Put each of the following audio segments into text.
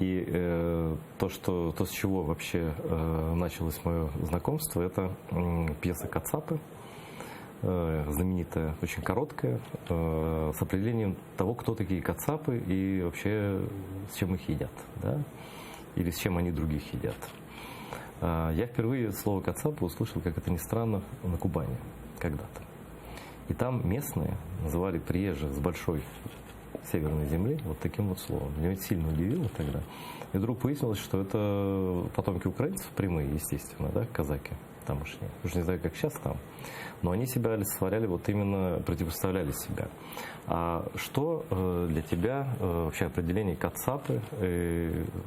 И то, с чего вообще началось мое знакомство, это пьеса «Кацапы», знаменитая, очень короткая, с определением того, кто такие кацапы и вообще с чем их едят, да? Или с чем они других едят. Я впервые слово «кацапы» услышал, как это ни странно, на Кубани когда-то. И там местные называли приезжих с большой северной земли вот таким вот словом. Меня это сильно удивило тогда. И вдруг выяснилось, что это потомки украинцев прямые, естественно, да, казаки тамошние. Уж не знаю, как сейчас там. Но они себя олицетворяли, вот именно противоставляли себя. А что для тебя вообще определение кацапы,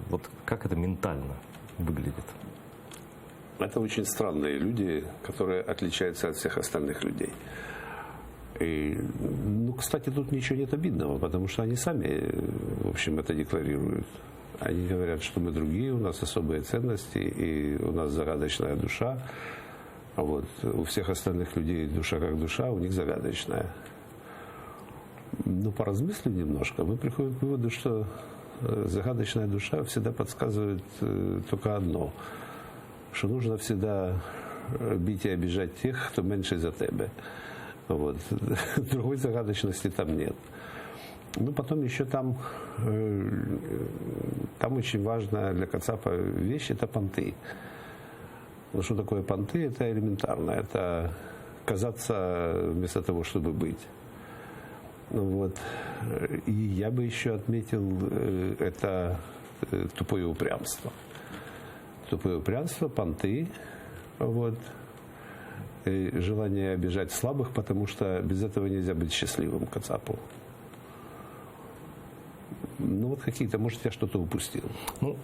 вот как это ментально выглядит? Это очень странные люди, которые отличаются от всех остальных людей. И, ну, кстати, тут ничего нет обидного, потому что они сами, в общем, это декларируют. Они говорят, что мы другие, у нас особые ценности, и у нас загадочная душа. А вот у всех остальных людей душа как душа, у них загадочная. Ну, поразмыслив немножко, мы приходим к выводу, что загадочная душа всегда подсказывает только одно, что нужно всегда бить и обижать тех, кто меньше за тебя. Вот. Другой загадочности там нет. Ну, потом еще там очень важная для кацапа вещь – это понты. Ну, что такое понты? Это элементарно. Это казаться вместо того, чтобы быть. Ну, вот. И я бы еще отметил это тупое упрямство. Тупое упрямство, понты. Вот. И желание обижать слабых, потому что без этого нельзя быть счастливым кацапу. Ну, вот какие-то, может, я что-то упустил. Ну,